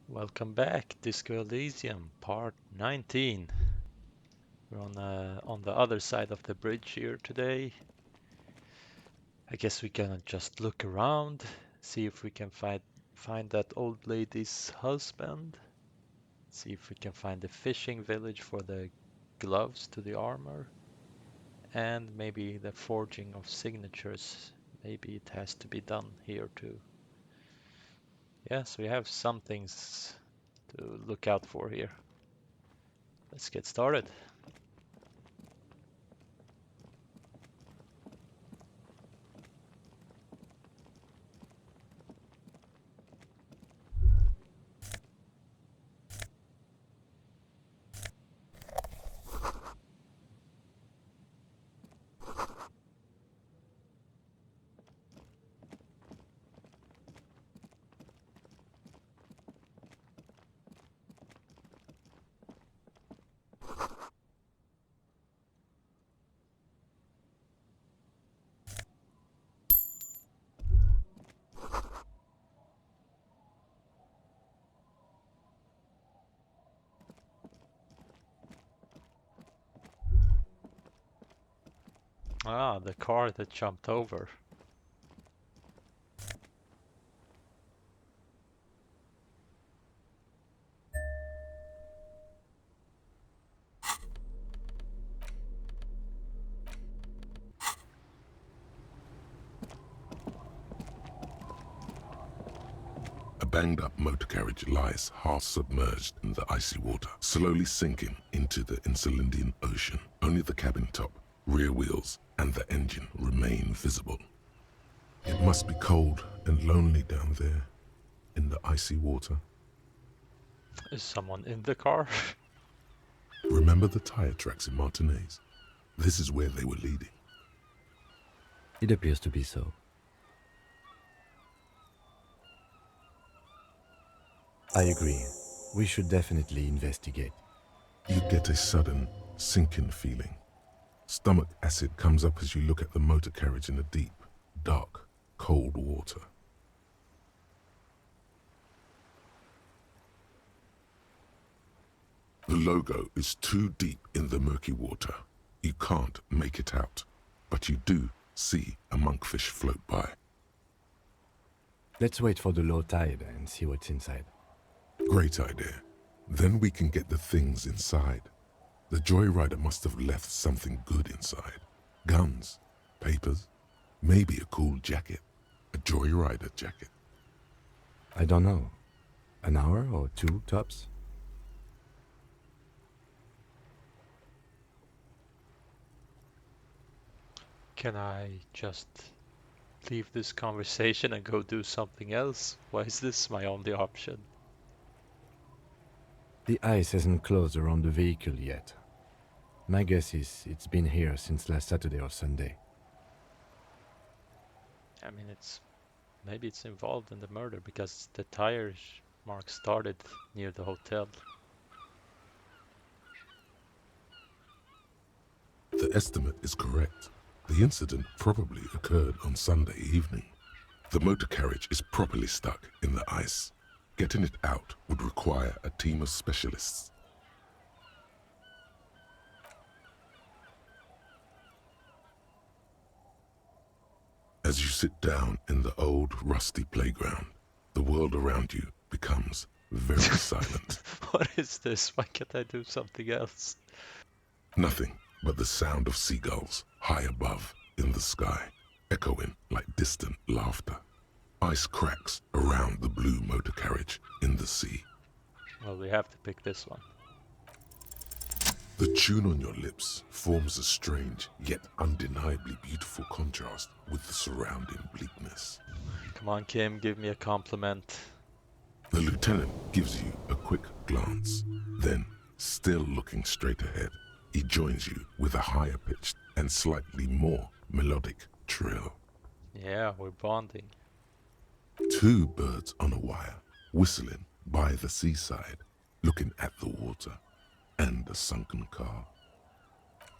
Welcome back, Disco Elysium, part 19. We're on the other side of the bridge here today. I guess we can just look around, see if we can find that old lady's husband, see if we can find the fishing village for the gloves to the armor, and maybe the forging of signatures. Maybe it has to be done here too. Yes, we have some things to look out for here. Let's get started. Ah, the car that jumped over. A banged-up motor carriage lies half submerged in the icy water, slowly sinking into the Elysian Ocean. Only the cabin top, rear wheels, and the engine remain visible. It must be cold and lonely down there in the icy water. Is someone in the car? Remember the tire tracks in Martinez? This is where they were leading. It appears to be so. I agree. We should definitely investigate. You get a sudden, sinking feeling. Stomach acid comes up as you look at the motor carriage in the deep, dark, cold water. The logo is too deep in the murky water. You can't make it out, but you do see a monkfish float by. Let's wait for the low tide and see what's inside. Great idea. Then we can get the things inside. The joyrider must have left something good inside. Guns, papers, maybe a cool jacket. A joyrider jacket. I don't know. An hour or two, tops? Can I just leave this conversation and go do something else? Why is this my only option? The ice hasn't closed around the vehicle yet. My guess is it's been here since last Saturday or Sunday. I mean, maybe it's involved in the murder because the tire mark started near the hotel. The estimate is correct. The incident probably occurred on Sunday evening. The motor carriage is properly stuck in the ice. Getting it out would require a team of specialists. As you sit down in the old rusty playground, the world around you becomes very silent. What is this? Why can't I do something else? Nothing but the sound of seagulls high above in the sky, echoing like distant laughter. Ice cracks around the blue motor carriage in the sea. Well, we have to pick this one. The tune on your lips forms a strange yet undeniably beautiful contrast with the surrounding bleakness. Come on, Kim, give me a compliment. The lieutenant gives you a quick glance, then, still looking straight ahead, he joins you with a higher pitched and slightly more melodic trill. Yeah, we're bonding. Two birds on a wire, whistling by the seaside, looking at the water and a sunken car.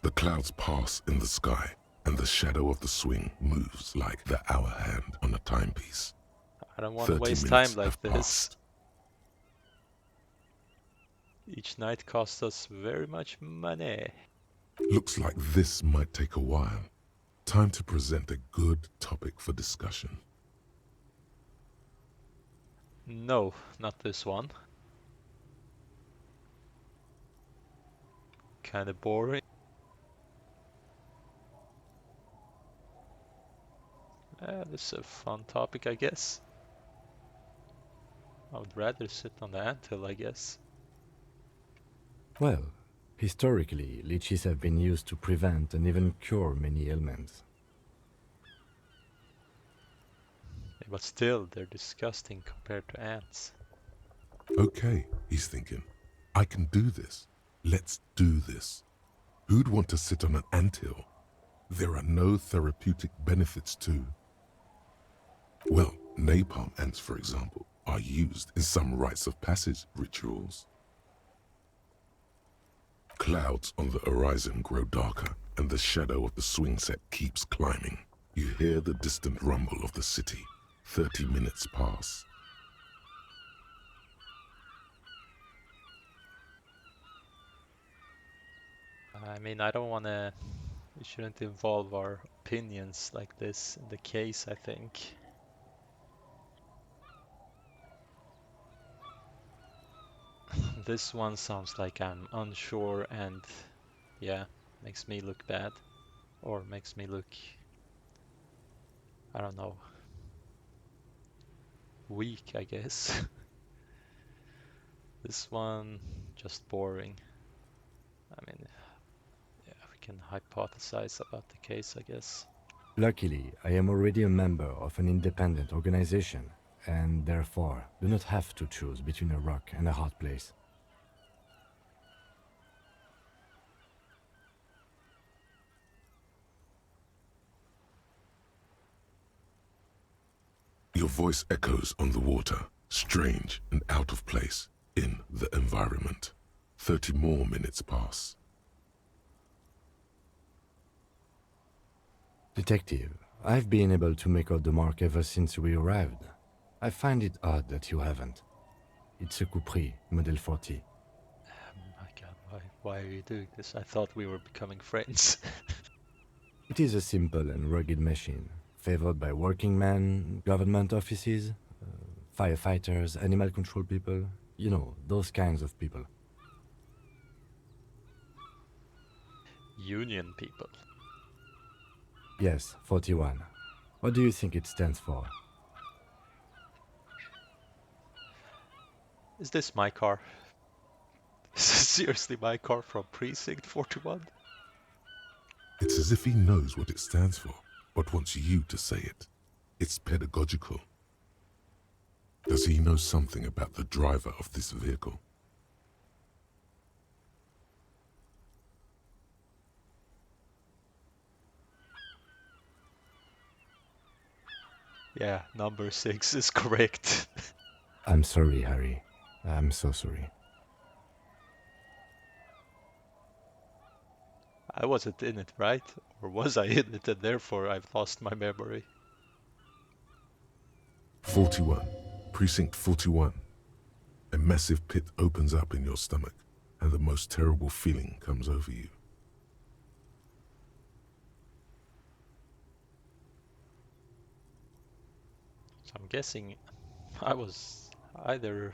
The clouds pass in the sky, and the shadow of the swing moves like the hour hand on a timepiece. I don't want to 30 waste minutes time like have this. passed. Each night costs us very much money. Looks like this might take a while. Time to present a good topic for discussion. No, not this one. Kinda boring. This is a fun topic, I guess. I would rather sit on the anthill, I guess. Well, historically, leeches have been used to prevent and even cure many ailments. But still, they're disgusting compared to ants. Okay, he's thinking. I can do this. Let's do this. Who'd want to sit on an anthill? There are no therapeutic benefits to. Well, napalm ants, for example, are used in some rites of passage rituals. Clouds on the horizon grow darker, and the shadow of the swing set keeps climbing. You hear the distant rumble of the city. 30 minutes pass. I mean, I don't wanna... We shouldn't involve our opinions like this in the case, I think. This one sounds like I'm unsure and, yeah, makes me look bad. Or makes me look, I don't know, weak, I guess. This one, just boring. I mean, yeah, we can hypothesize about the case, I guess. Luckily, I am already a member of an independent organization, and therefore do not have to choose between a rock and a hard place. Your voice echoes on the water, strange and out of place in the environment. 30 more minutes pass. Detective, I've been able to make out the mark ever since we arrived. I find it odd that you haven't. It's a Coupris, Model 40. My God, why are you doing this? I thought we were becoming friends. It is a simple and rugged machine, favored by working men, government offices, firefighters, animal control people, you know, those kinds of people. Union people. Yes, 41. What do you think it stands for? Is this my car? Is this seriously my car from Precinct 41? It's as if he knows what it stands for, but wants you to say it. It's pedagogical. Does he know something about the driver of this vehicle? Yeah, number 6 is correct. I'm sorry, Harry. I'm so sorry. I wasn't in it, right? Or was I in it and therefore I've lost my memory? 41. Precinct 41. A massive pit opens up in your stomach, and the most terrible feeling comes over you. So I'm guessing I was either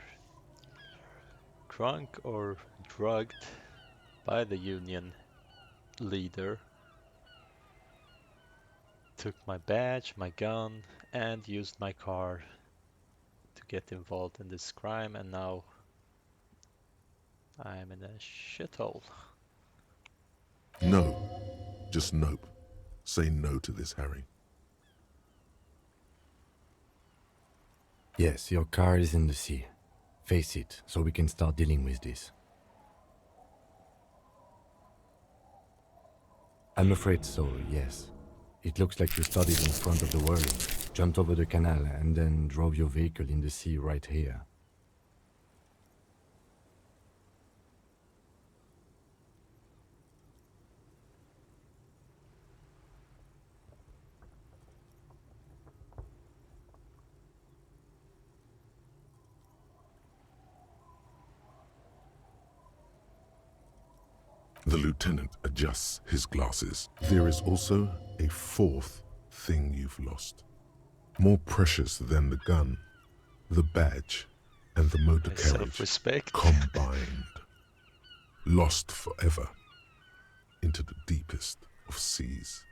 drunk or drugged by the Union leader. Took my badge, my gun, and used my car to get involved in this crime, and now I'm in a shithole. No. Just nope. Say no to this, Harry. Yes, your car is in the sea. Face it, so we can start dealing with this. I'm afraid so, yes. It looks like you started in front of the world, jumped over the canal, and then drove your vehicle in the sea right here. The lieutenant adjusts his glasses. There is also a fourth thing you've lost. More precious than the gun, the badge, and the motor My carriage self-respect. combined. Lost forever into the deepest of seas.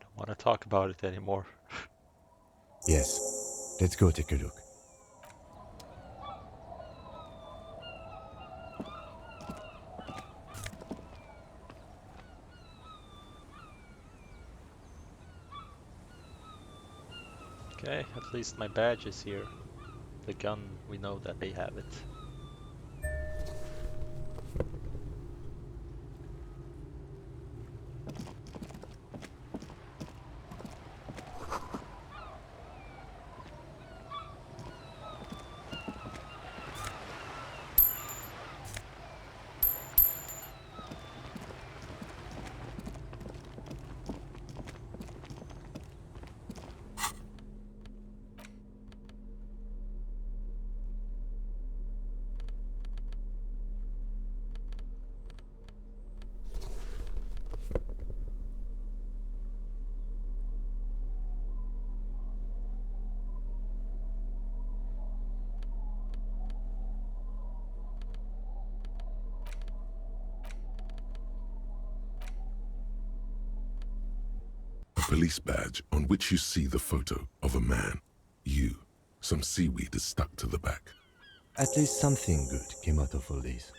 Don't want to talk about it anymore. Yes. Let's go take a look. Okay, at least my badge is here. The gun, we know that they have it. A police badge on which you see the photo of a man. You. Some seaweed is stuck to the back. At least something good came out of all this.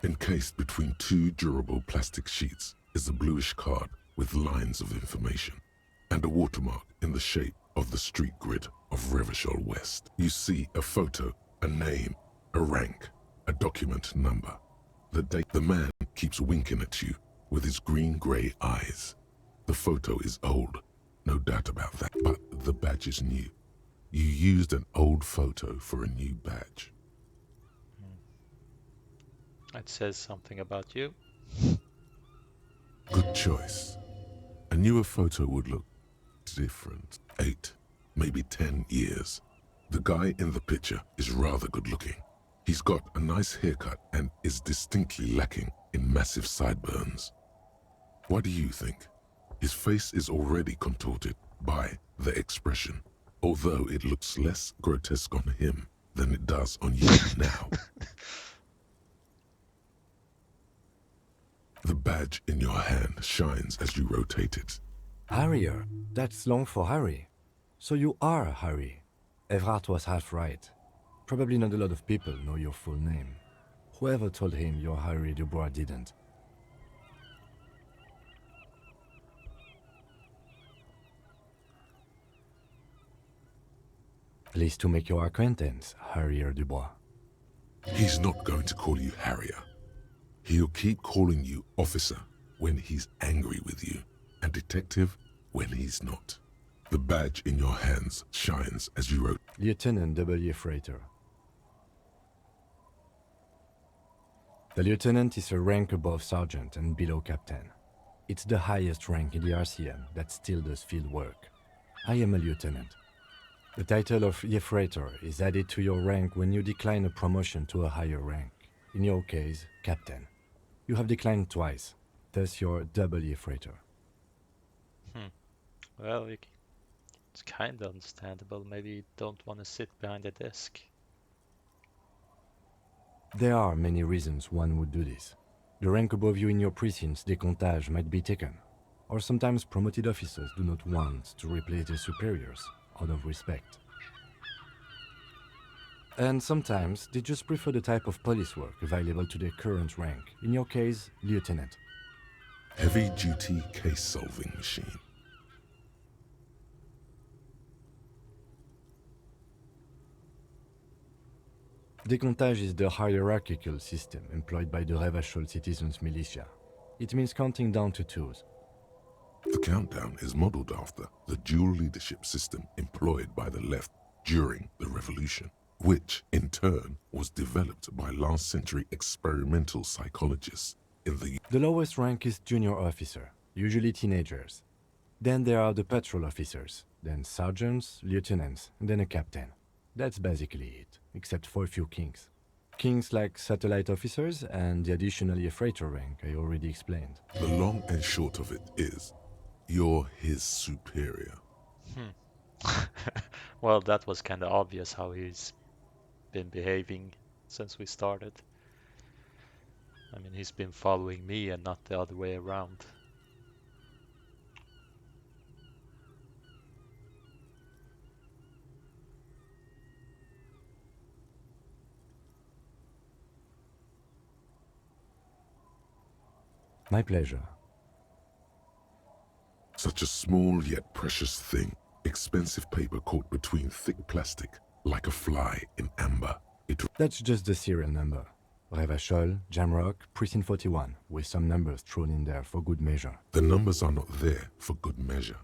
Encased between two durable plastic sheets is a bluish card with lines of information and a watermark in the shape of the street grid of Revachol West. You see a photo, a name, a rank, a document number. The date. The man keeps winking at you with his green-gray eyes. The photo is old, no doubt about that, but the badge is new. You used an old photo for a new badge. It says something about you. Good choice. A newer photo would look different. 8, maybe 10 years. The guy in the picture is rather good looking. He's got a nice haircut and is distinctly lacking in massive sideburns. What do you think? His face is already contorted by the expression, although it looks less grotesque on him than it does on you now. The badge in your hand shines as you rotate it. Harrier. That's long for Harry. So you are Harry. Evrard was half right. Probably not a lot of people know your full name. Whoever told him you're Harry Dubois didn't. Pleased to make your acquaintance, Harrier Dubois. He's not going to call you Harrier. He'll keep calling you officer when he's angry with you, and detective when he's not. The badge in your hands shines as you wrote. Lieutenant W. Freighter. The lieutenant is a rank above sergeant and below captain. It's the highest rank in the RCM that still does field work. I am a lieutenant. The title of Freighter is added to your rank when you decline a promotion to a higher rank. In your case, captain. You have declined twice, thus you're W. Freighter. Well, it's kind of understandable. Maybe you don't want to sit behind a desk. There are many reasons one would do this. The rank above you in your precinct's decomptage might be taken, or sometimes promoted officers do not want to replace their superiors out of respect. And sometimes they just prefer the type of police work available to their current rank, in your case, lieutenant. Heavy-duty case-solving machine. Decomptage is the hierarchical system employed by the Revachol citizens' militia. It means counting down to twos. The countdown is modeled after the dual leadership system employed by the left during the revolution, which in turn was developed by last century experimental psychologists in the... The lowest rank is junior officer, usually teenagers. Then there are the patrol officers, then sergeants, lieutenants, and then a captain. That's basically it, except for a few kings. Kings like satellite officers and the additionally a freighter rank I already explained. The long and short of it is, you're his superior. Well, that was kind of obvious how he's been behaving since we started. I mean, he's been following me and not the other way around. My pleasure. Such a small yet precious thing. Expensive paper caught between thick plastic, like a fly in amber. That's just the serial number. Revachol, Jamrock, Precinct 41, with some numbers thrown in there for good measure. The numbers are not there for good measure.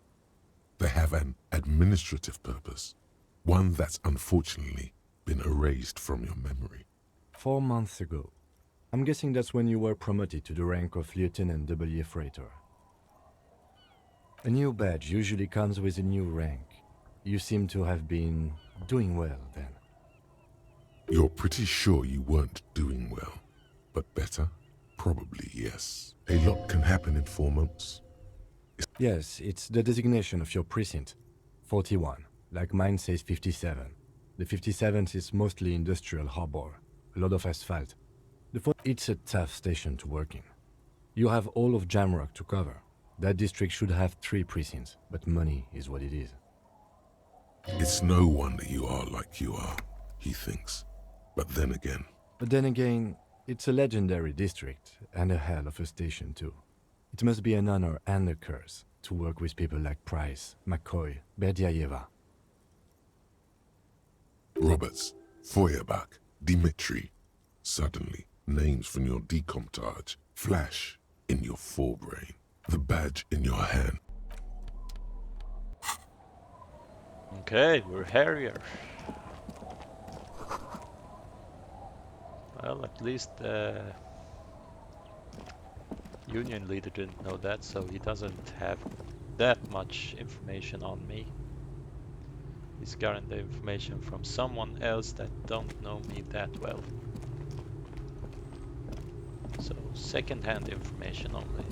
They have an administrative purpose, one that's unfortunately been erased from your memory. 4 months ago. I'm guessing that's when you were promoted to the rank of Lieutenant W. Freighter. A new badge usually comes with a new rank. You seem to have been doing well then. You're pretty sure you weren't doing well, but better? Probably yes. A lot can happen in 4 months. Yes, it's the designation of your precinct. 41, like mine says 57. The 57th is mostly industrial harbor, a lot of asphalt. It's a tough station to work in. You have all of Jamrock to cover. That district should have 3 precincts, but money is what it is. It's no wonder you are like you are, he thinks. But then again, it's a legendary district, and a hell of a station too. It must be an honor and a curse to work with people like Price, McCoy, Berdiaeva. Roberts, Feuerbach, Dimitri. Suddenly, names from your decomptage flash in your forebrain. The badge in your hand. Okay, we're Harrier. Well, at least the Union leader didn't know that, so he doesn't have that much information on me. He's gotten the information from someone else that don't know me that well. So, second-hand information only.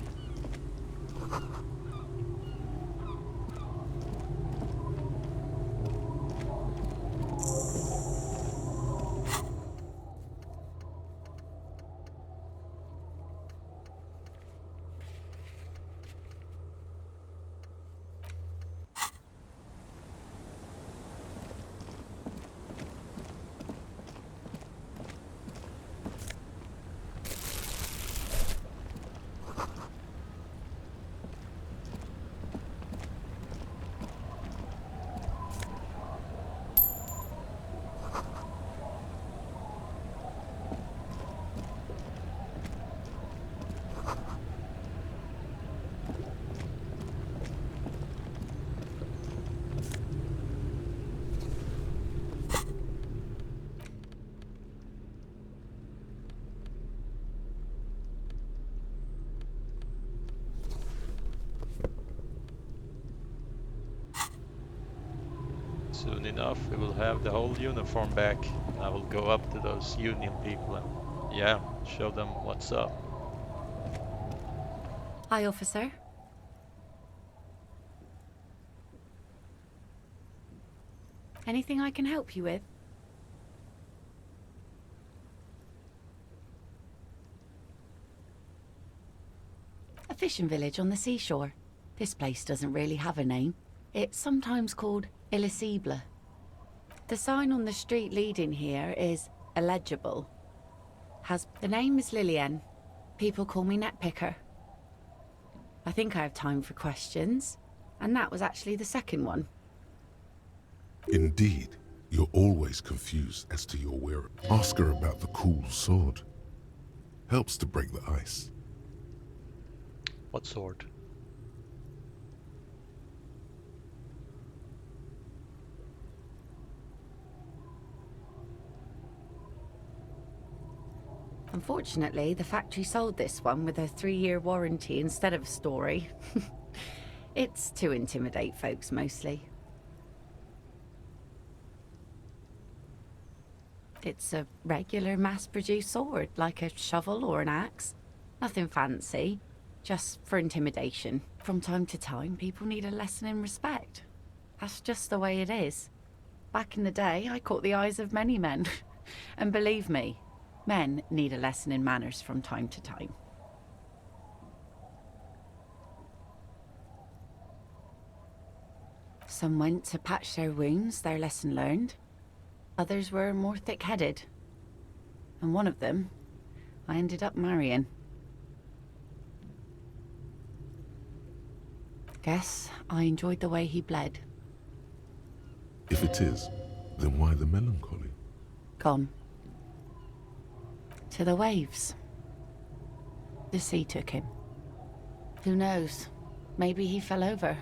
Soon enough, we will have the whole uniform back. I will go up to those Union people and, yeah, show them what's up. Hi, officer. Anything I can help you with? A fishing village on the seashore. This place doesn't really have a name. It's sometimes called Elysium. The sign on the street leading here is illegible. The name is Lillian. People call me Netpicker. I think I have time for questions, and that was actually the second one. Indeed, you're always confused as to your wearer. Ask her about the cool sword. Helps to break the ice. What sword? Unfortunately, the factory sold this one with a 3-year warranty instead of a story. It's to intimidate folks, mostly. It's a regular mass-produced sword, like a shovel or an axe. Nothing fancy, just for intimidation. From time to time, people need a lesson in respect. That's just the way it is. Back in the day, I caught the eyes of many men. And believe me, men need a lesson in manners from time to time. Some went to patch their wounds, their lesson learned. Others were more thick-headed. And one of them, I ended up marrying. Guess I enjoyed the way he bled. If it is, then why the melancholy? Gone. To the waves. The sea took him. Who knows? Maybe he fell over.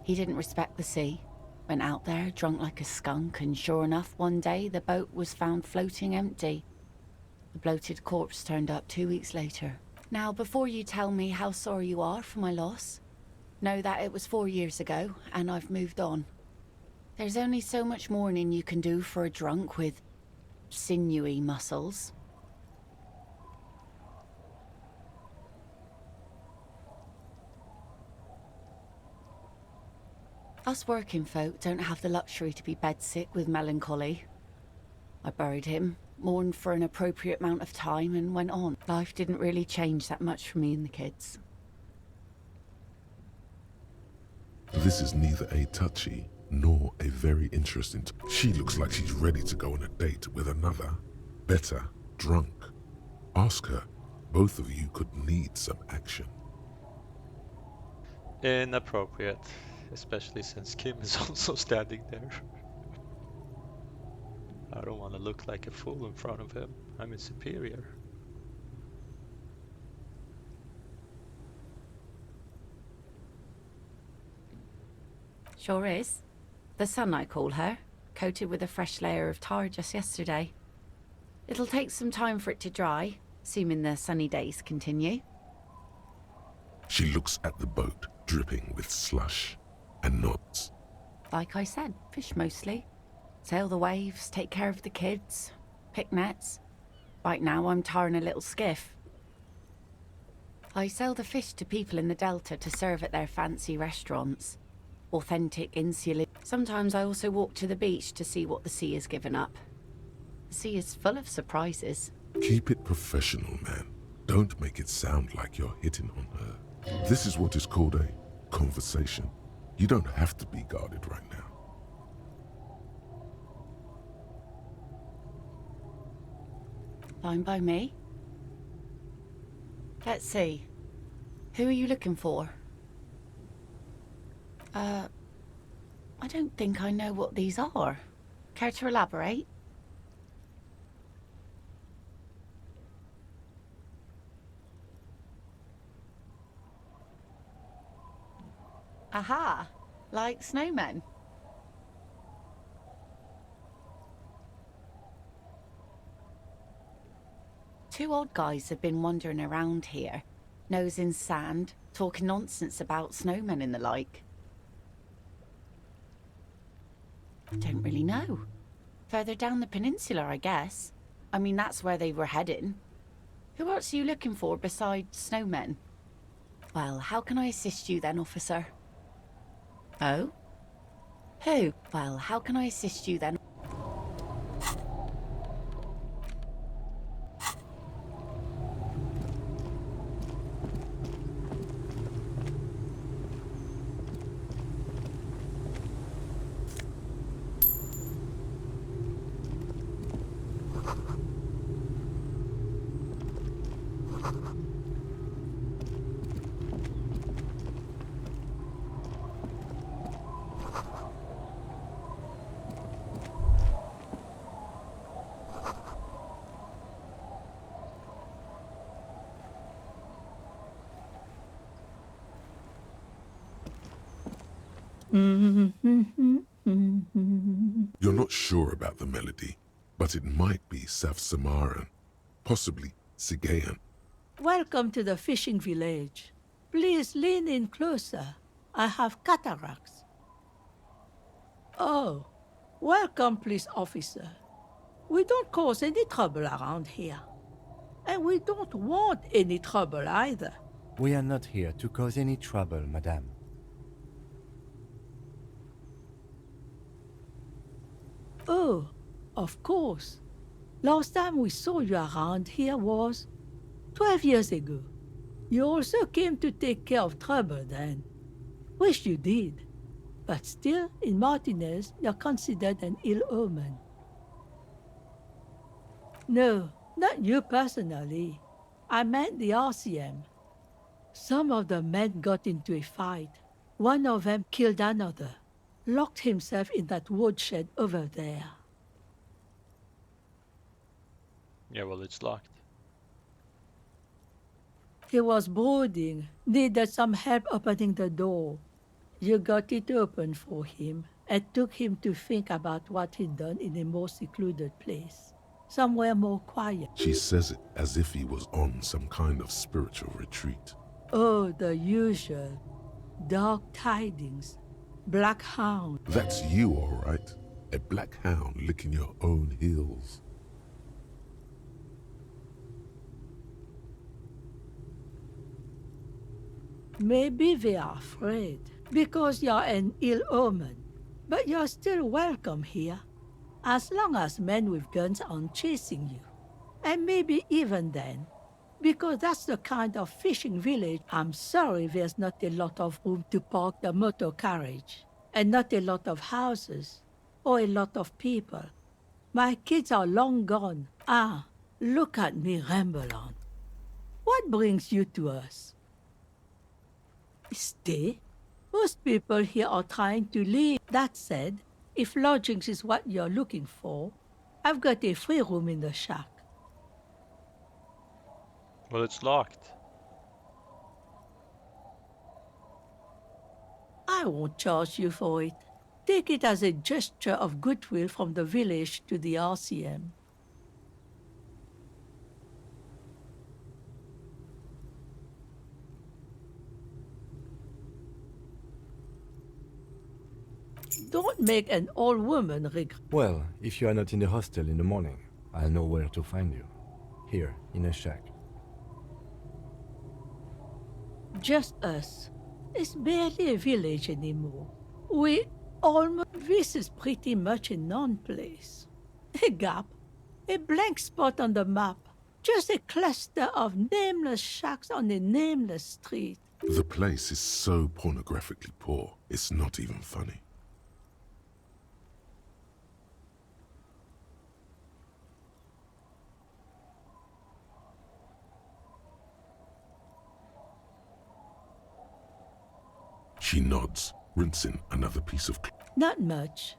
He didn't respect the sea. Went out there, drunk like a skunk, and sure enough, one day the boat was found floating empty. The bloated corpse turned up 2 weeks later. Now, before you tell me how sorry you are for my loss, know that it was 4 years ago, and I've moved on. There's only so much mourning you can do for a drunk with sinewy muscles. Us working folk don't have the luxury to be bedsick with melancholy. I buried him, mourned for an appropriate amount of time, and went on. Life didn't really change that much for me and the kids. This is neither a touchy nor a very interesting. She looks like she's ready to go on a date with another, better, drunk. Ask her. Both of you could need some action. Inappropriate, especially since Kim is also standing there. I don't want to look like a fool in front of him. I'm his superior. Sure is. The sun, I call her, coated with a fresh layer of tar just yesterday. It'll take some time for it to dry, assuming the sunny days continue. She looks at the boat, dripping with slush, and nods. Like I said, fish mostly. Sail the waves, take care of the kids, pick nets. Right now I'm tarring a little skiff. I sell the fish to people in the Delta to serve at their fancy restaurants. Authentic insular. Sometimes I also walk to the beach to see what the sea has given up. The sea is full of surprises. Keep it professional, man. Don't make it sound like you're hitting on her. This is what is called a conversation. You don't have to be guarded right now. Fine by me. Let's see. Who are you looking for? I don't think I know what these are. Care to elaborate? Aha! Like snowmen. Two odd guys have been wandering around here, nosing sand, talking nonsense about snowmen and the like. I don't really know. Further down the peninsula, I guess. I mean, that's where they were heading. Who else are you looking for besides snowmen? Well, how can I assist you then, officer? Oh? Who? Well, how can I assist you then? You're not sure about the melody, but it might be South Samaran, possibly Sigayan. Welcome to the fishing village. Please lean in closer. I have cataracts. Oh, welcome, police officer. We don't cause any trouble around here. And we don't want any trouble either. We are not here to cause any trouble, madame. Oh, of course. Last time we saw you around here was 12 years ago. You also came to take care of trouble then. Wish you did. But still, in Martinez, you're considered an ill omen. No, not you personally. I meant the RCM. Some of the men got into a fight. One of them killed another, locked himself in that woodshed over there. Yeah, well, it's locked. He was brooding, needed some help opening the door. You got it open for him and took him to think about what he'd done in a more secluded place, somewhere more quiet. She says it as if he was on some kind of spiritual retreat. Oh, the usual. Dark tidings. Black hound. That's you, all right. A black hound licking your own heels. Maybe they are afraid, because you're an ill omen. But you're still welcome here, as long as men with guns aren't chasing you. And maybe even then, because that's the kind of fishing village. I'm sorry there's not a lot of room to park the motor carriage, and not a lot of houses, or a lot of people. My kids are long gone. Ah, look at me ramble on. What brings you to us? Stay? Most people here are trying to leave. That said, if lodgings is what you're looking for, I've got a free room in the shack. Well, it's locked. I won't charge you for it. Take it as a gesture of goodwill from the village to the RCM. Don't make an old woman regret. Well, if you are not in the hostel in the morning, I'll know where to find you. Here, in a shack. Just us. It's barely a village anymore. This is pretty much a non-place. A gap. A blank spot on the map. Just a cluster of nameless shacks on a nameless street. The place is so pornographically poor, it's not even funny. She nods, rinsing another piece of Not much.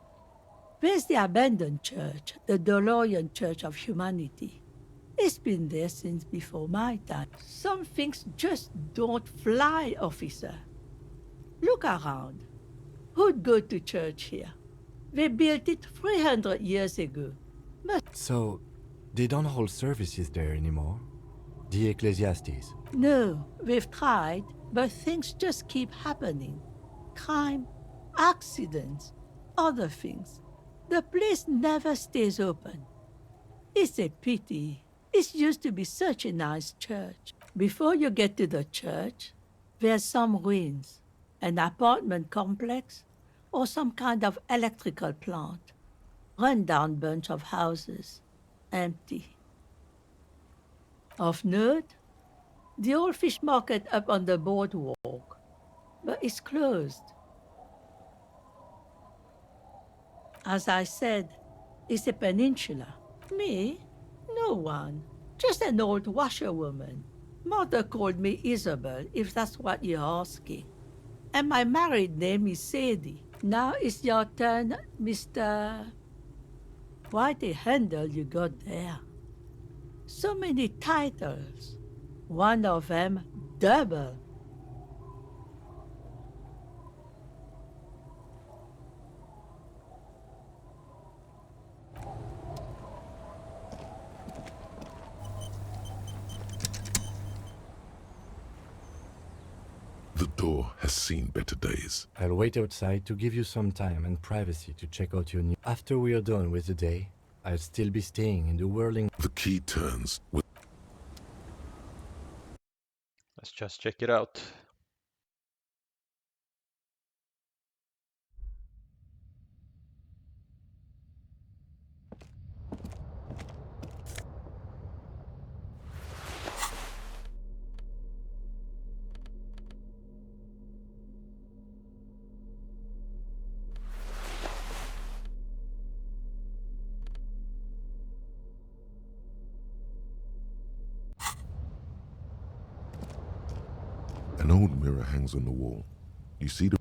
There's the abandoned church, the DeLorean Church of Humanity. It's been there since before my time. Some things just don't fly, officer. Look around. Who'd go to church here? They built it 300 years ago. So, they don't hold services there anymore? The Ecclesiastes? No, we've tried, but things just keep happening. Crime, accidents, other things. The place never stays open. It's a pity. It used to be such a nice church. Before you get to the church, there's some ruins, an apartment complex, or some kind of electrical plant. Run-down bunch of houses, empty. Of note, the old fish market up on the boardwalk, but it's closed. As I said, it's a peninsula. Me? No one. Just an old washerwoman. Mother called me Isabel, if that's what you're asking. And my married name is Sadie. Now it's your turn, Mr. Quite a handle you got there. So many titles. One of them double. The door has seen better days. I'll wait outside to give you some time and privacy to check out your new... After we are done with the day, I'll still be staying in the whirling. The key turns with Let's just check it out. an old mirror hangs on the wall. You see the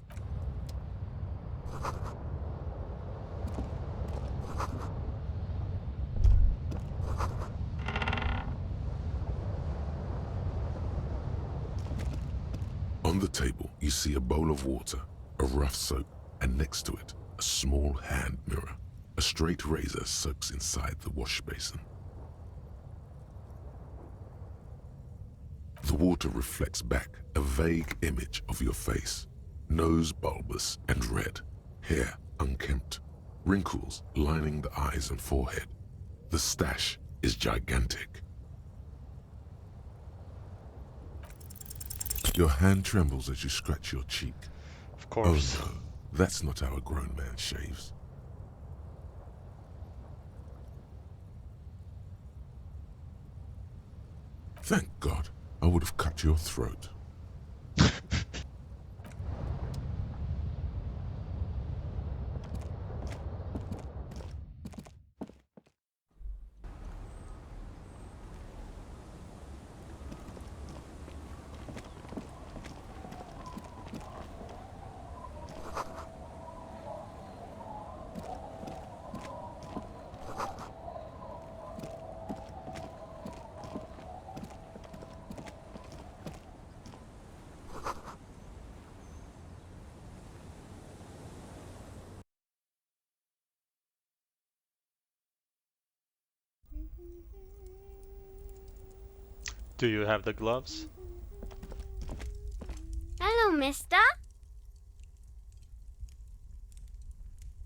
On the table, you see a bowl of water, a rough soap, and next to it, a small hand mirror. A straight razor soaks inside the wash basin. The water reflects back a vague image of your face. Nose bulbous and red, hair unkempt, wrinkles lining the eyes and forehead. The stash is gigantic. Your hand trembles as you scratch your cheek. Of Oh course. no, that's not how a grown man shaves. Thank God, I would have cut your throat. Do you have the gloves? Hello, mister.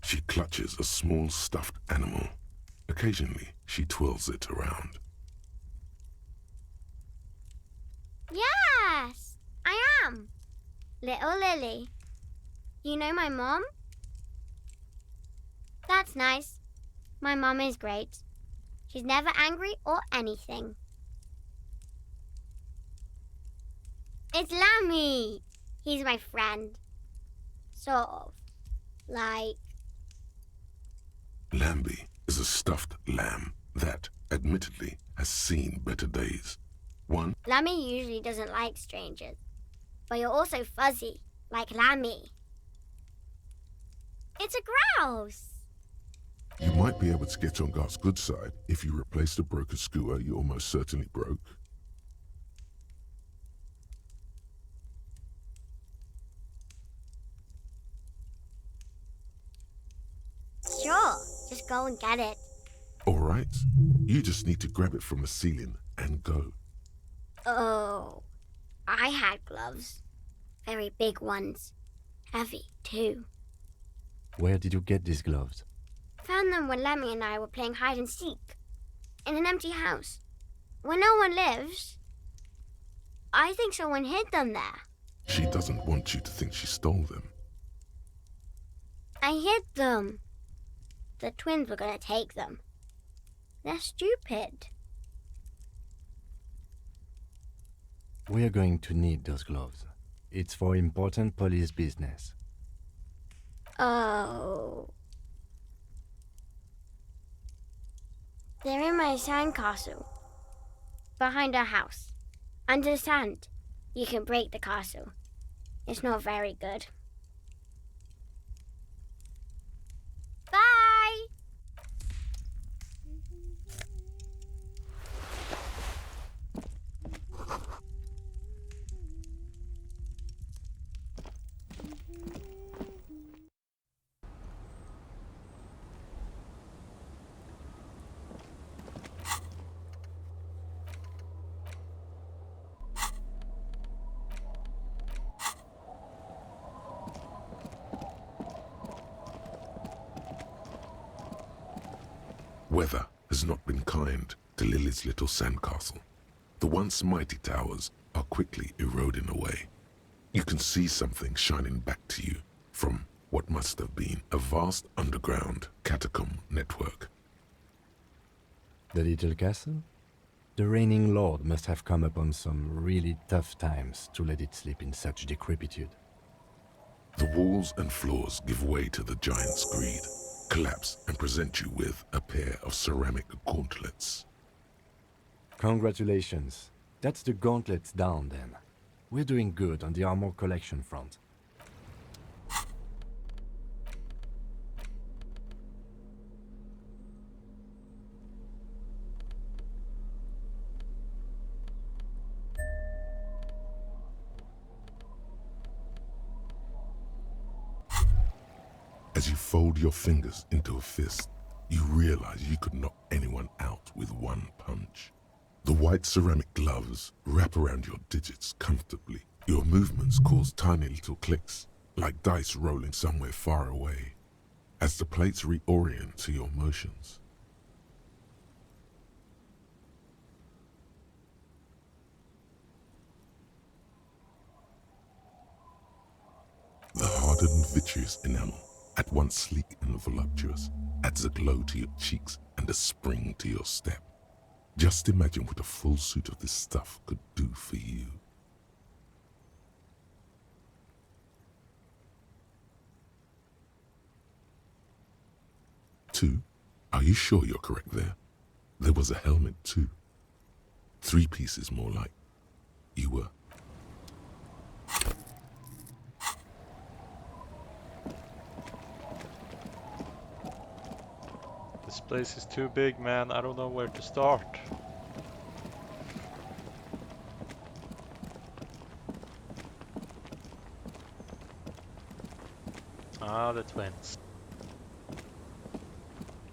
She clutches a small stuffed animal. Occasionally, she twirls it around. Yes, I am. Little Lily. You know my mom? That's nice. My mom is great. She's never angry or anything. It's Lammy. He's my friend. Sort of. Like, Lambie is a stuffed lamb that, admittedly, has seen better days. One Lammy usually doesn't like strangers. But you're also fuzzy, like Lammy. It's a grouse. You might be able to get on Gart's good side if you replace the broken skewer you almost certainly broke. Sure, just go and get it. All right, you just need to grab it from the ceiling and go. Oh, I had gloves. Very big ones. Heavy, too. Where did you get these gloves? Found them when Lemmy and I were playing hide and seek. In an empty house. Where no one lives. I think someone hid them there. She doesn't want you to think she stole them. I hid them. The twins were gonna take them. They're stupid. We're going to need those gloves. It's for important police business. Oh. They're in my sandcastle. Behind our house. Under the sand. You can break the castle. It's not very good. Bye! Weather has not been kind to Lily's little sandcastle. The once mighty towers are quickly eroding away. You can see something shining back to you from what must have been a vast underground catacomb network. The little castle? The reigning lord must have come upon some really tough times to let it sleep in such decrepitude. The walls and floors give way to the giant's greed, collapse and present you with a pair of ceramic gauntlets. Congratulations. That's the gauntlets down then. We're doing good on the armor collection front. As you fold your fingers into a fist, you realize you could knock anyone out with one punch. The white ceramic gloves wrap around your digits comfortably. Your movements cause tiny little clicks, like dice rolling somewhere far away, as the plates reorient to your motions. The hardened vitreous enamel, at once sleek and voluptuous, adds a glow to your cheeks and a spring to your step. Just imagine what a full suit of this stuff could do for you. Two? Are you sure you're correct there? There was a helmet too. 3 pieces more like. You were. This place is too big, man. I don't know where to start. Ah, the twins.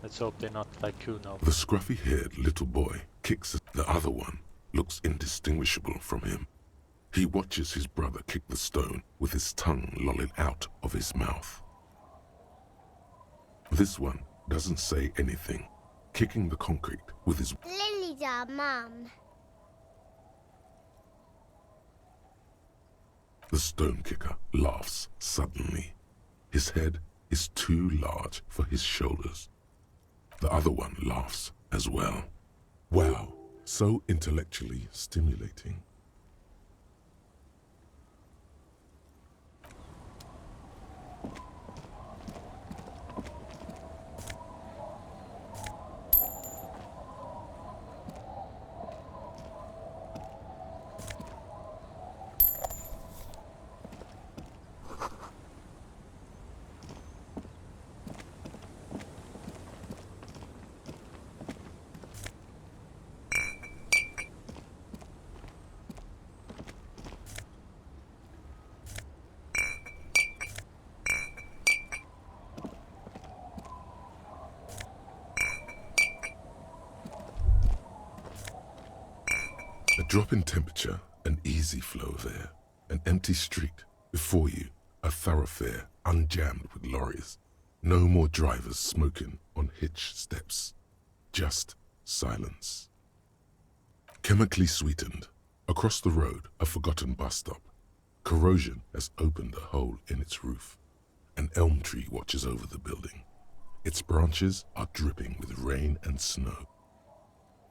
Let's hope they're not like Kuno. The scruffy-haired little boy kicks the other one, looks indistinguishable from him. He watches his brother kick the stone with his tongue lolling out of his mouth. This one doesn't say anything, kicking the concrete with his... Lily's our mum. The stone kicker laughs suddenly. His head is too large for his shoulders. The other one laughs as well. Wow, so intellectually stimulating. A drop in temperature, an easy flow of air, an empty street. Before you, a thoroughfare unjammed with lorries. No more drivers smoking on hitch steps. Just silence. Chemically sweetened. Across the road, a forgotten bus stop. Corrosion has opened a hole in its roof. An elm tree watches over the building. Its branches are dripping with rain and snow.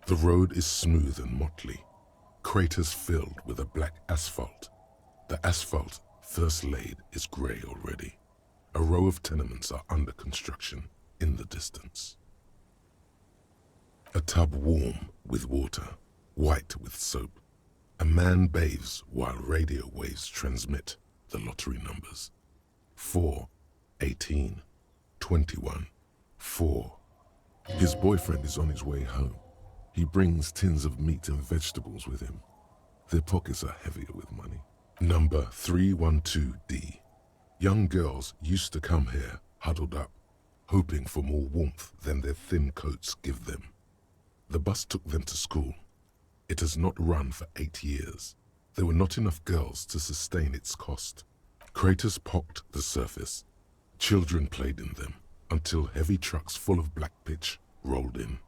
The road is smooth and motley. Craters filled with a black asphalt. The asphalt, first laid, is grey already. A row of tenements are under construction in the distance. A tub warm with water, white with soap. A man bathes while radio waves transmit the lottery numbers. 4, 18, 21, 4. His boyfriend is on his way home. He brings tins of meat and vegetables with him. Their pockets are heavier with money. Number 312D. Young girls used to come here, huddled up, hoping for more warmth than their thin coats give them. The bus took them to school. It has not run for 8 years. There were not enough girls to sustain its cost. Craters pocked the surface. Children played in them until heavy trucks full of black pitch rolled in.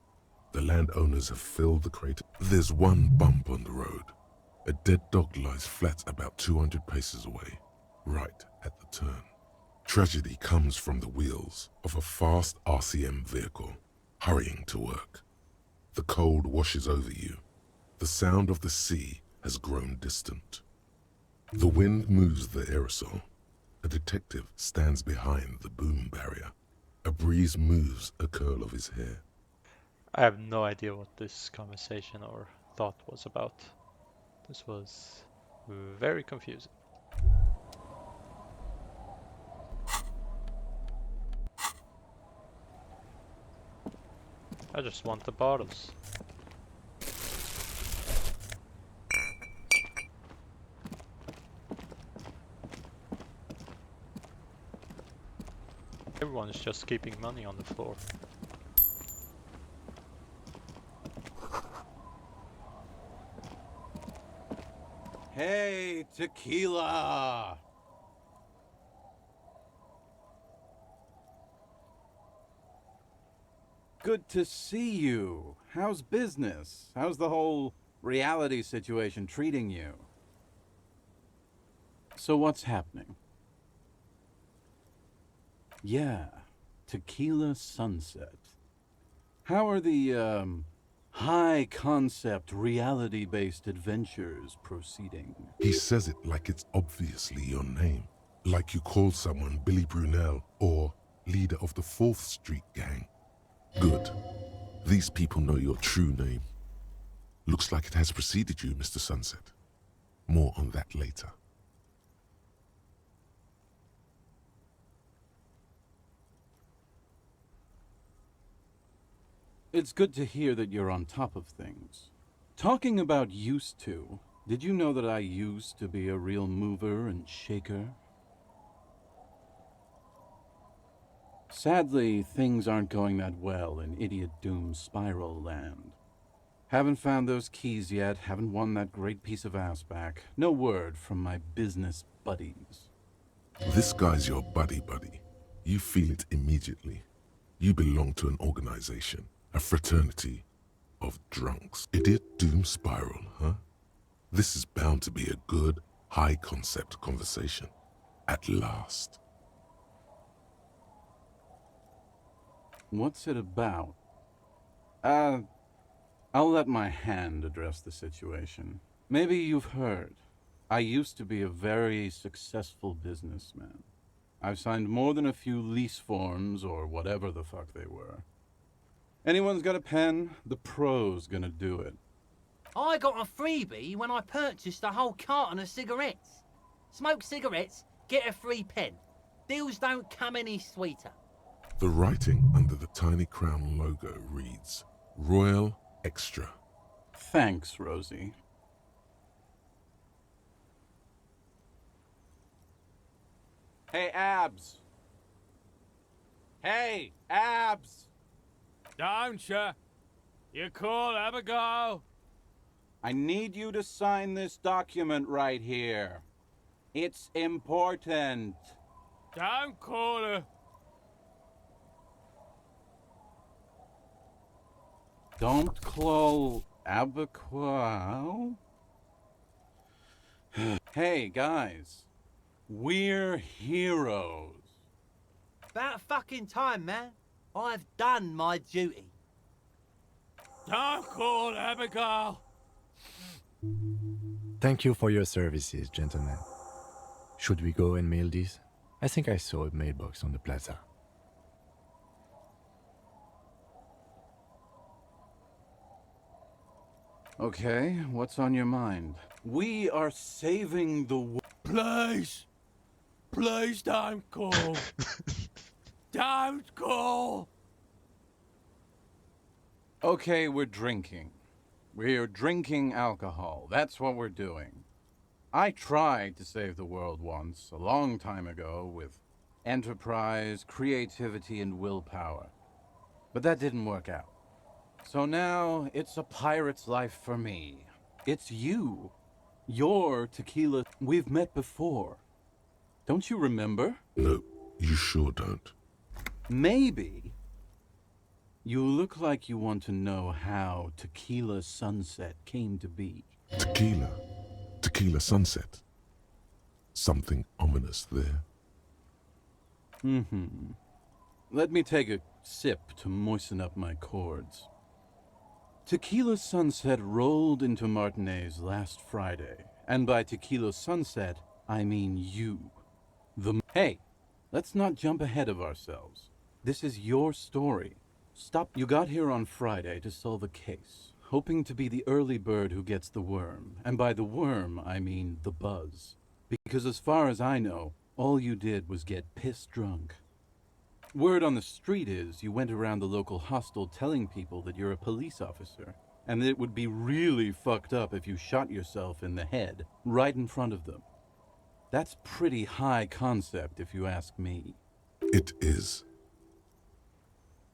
The landowners have filled the crater. There's one bump on the road. A dead dog lies flat about 200 paces away, right at the turn. Tragedy comes from the wheels of a fast RCM vehicle, hurrying to work. The cold washes over you. The sound of the sea has grown distant. The wind moves the aerosol. A detective stands behind the boom barrier. A breeze moves a curl of his hair. I have no idea what this conversation or thought was about. This was very confusing. I just want the bottles. Everyone is just keeping money on the floor. Hey, tequila! Good to see you. How's business? How's the whole reality situation treating you? So what's happening? Yeah, Tequila Sunset. How are the, high concept, reality based adventures proceeding? He says it like it's obviously your name. Like you call someone Billy Brunel or leader of the 4th Street Gang. Good. These people know your true name. Looks like it has preceded you, Mr. Sunset. More on that later. It's good to hear that you're on top of things. Talking about used to, did you know that I used to be a real mover and shaker? Sadly, things aren't going that well in Idiot Doom Spiral Land. Haven't found those keys yet, haven't won that great piece of ass back. No word from my business buddies. This guy's your buddy. You feel it immediately. You belong to an organization, a fraternity of drunks. Idiot Doom Spiral, huh? This is bound to be a good, high-concept conversation. At last. What's it about? I'll let my hand address the situation. Maybe you've heard. I used to be a very successful businessman. I've signed more than a few lease forms or whatever the fuck they were. Anyone's got a pen? The pro's gonna do it. I got a freebie when I purchased a whole carton of cigarettes. Smoke cigarettes, get a free pen. Deals don't come any sweeter. The writing under the tiny crown logo reads, Royal Extra. Thanks, Rosie. Hey, Abs. Hey, Abs. Don't you? You call Abigail? I need you to sign this document right here. It's important. Don't call her. Don't call Abigail. Hey, guys. We're heroes. About fucking time, man. I've done my duty. Don't call Abigail. Thank you for your services, gentlemen. Should we go and mail these? I think I saw a mailbox on the plaza. Okay, what's on your mind? We are saving the world. Please. Please don't call. Don't call. Okay, we're drinking. We're drinking alcohol. That's what we're doing. I tried to save the world once, a long time ago, with enterprise, creativity, and willpower. But that didn't work out. So now, it's a pirate's life for me. It's you. You're Tequila. We've met before. Don't you remember? No, you sure don't. Maybe. You look like you want to know how Tequila Sunset came to be. Tequila. Tequila Sunset. Something ominous there. Mm-hmm. Let me take a sip to moisten up my chords. Tequila Sunset rolled into Martinez last Friday, and by Tequila Sunset, I mean you. Hey, let's not jump ahead of ourselves. This is your story. Stop. You got here on Friday to solve a case, hoping to be the early bird who gets the worm, and by the worm, I mean the buzz. Because as far as I know, all you did was get piss drunk. Word on the street is you went around the local hostel telling people that you're a police officer, and that it would be really fucked up if you shot yourself in the head right in front of them. That's pretty high concept, if you ask me. It is.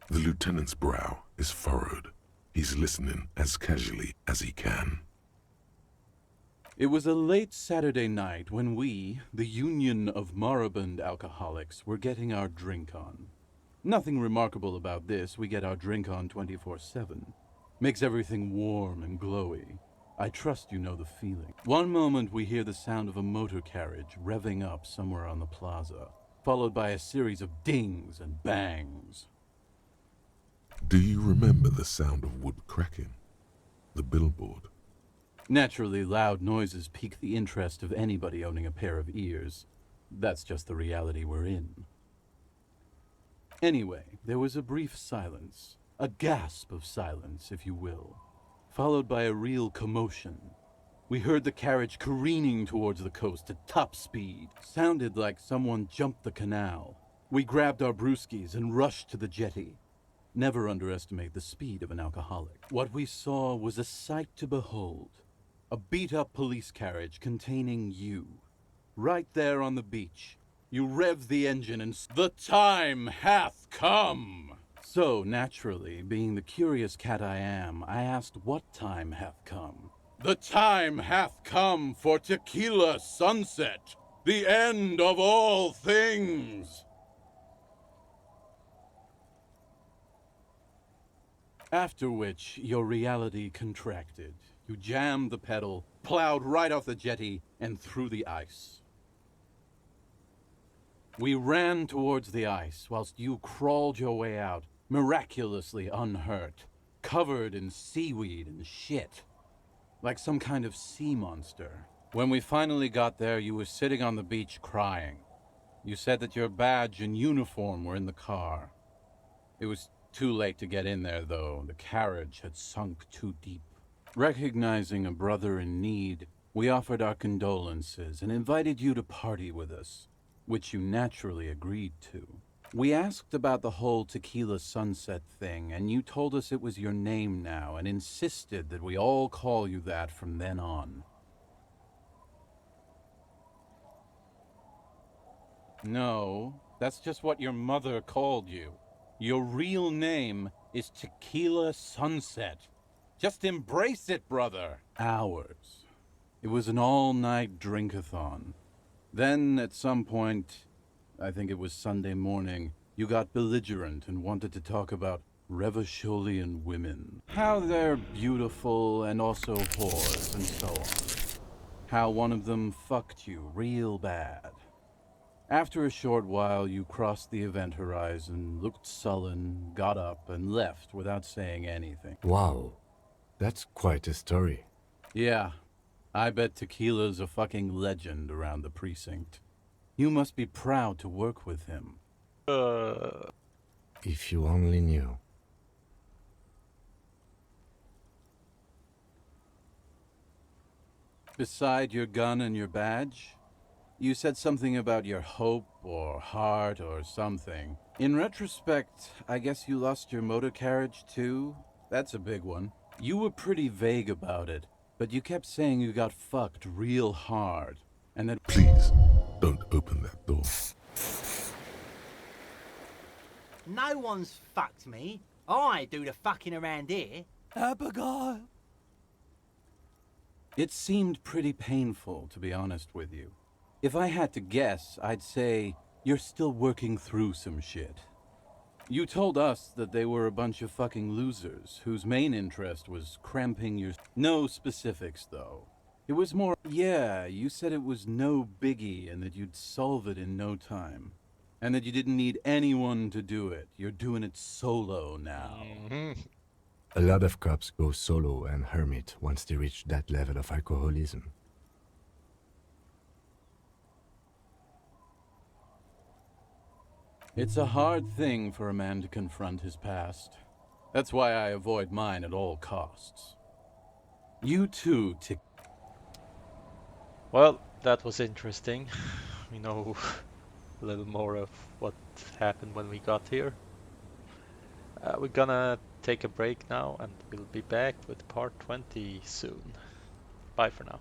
The lieutenant's brow is furrowed. He's listening as casually as he can. It was a late Saturday night when we, the Union of Moribund Alcoholics, were getting our drink on. Nothing remarkable about this. We get our drink on 24/7. Makes everything warm and glowy. I trust you know the feeling. One moment we hear the sound of a motor carriage revving up somewhere on the plaza, followed by a series of dings and bangs. Do you remember the sound of wood cracking? The billboard? Naturally, loud noises pique the interest of anybody owning a pair of ears. That's just the reality we're in. Anyway, there was a brief silence, a gasp of silence, if you will, followed by a real commotion. We heard the carriage careening towards the coast at top speed. Sounded like someone jumped the canal. We grabbed our brewskis and rushed to the jetty. Never underestimate the speed of an alcoholic. What we saw was a sight to behold. A beat-up police carriage containing you. Right there on the beach. You rev the engine and the time hath come! So, naturally, being the curious cat I am, I asked what time hath come. The time hath come for Tequila Sunset, the end of all things! After which, your reality contracted. You jammed the pedal, plowed right off the jetty, and through the ice. We ran towards the ice, whilst you crawled your way out, miraculously unhurt, covered in seaweed and shit, like some kind of sea monster. When we finally got there, you were sitting on the beach crying. You said that your badge and uniform were in the car. It was too late to get in there, though. The carriage had sunk too deep. Recognizing a brother in need, we offered our condolences and invited you to party with us, which you naturally agreed to. We asked about the whole Tequila Sunset thing, and you told us it was your name now and insisted that we all call you that from then on. No, that's just what your mother called you. Your real name is Tequila Sunset. Just embrace it, brother. Ours. It was an all-night drink-a-thon. Then, at some point, I think it was Sunday morning, you got belligerent and wanted to talk about Revacholian women. How they're beautiful and also whores and so on. How one of them fucked you real bad. After a short while, you crossed the event horizon, looked sullen, got up, and left without saying anything. Wow, that's quite a story. Yeah, I bet Tequila's a fucking legend around the precinct. You must be proud to work with him. If you only knew. Beside your gun and your badge, you said something about your hope or heart or something. In retrospect, I guess you lost your motor carriage too? That's a big one. You were pretty vague about it, but you kept saying you got fucked real hard, and that— Please, don't open that door. No one's fucked me. I do the fucking around here. Abigail! It seemed pretty painful, to be honest with you. If I had to guess, I'd say you're still working through some shit. You told us that they were a bunch of fucking losers whose main interest was cramping your... No specifics, though. It was more... Yeah, you said it was no biggie and that you'd solve it in no time. And that you didn't need anyone to do it. You're doing it solo now. A lot of cops go solo and hermit once they reach that level of alcoholism. It's a hard thing for a man to confront his past. That's why I avoid mine at all costs. You too, Well, that was interesting. We know a little more of what happened when we got here. We're gonna take a break now and we'll be back with part 20 soon. Bye for now.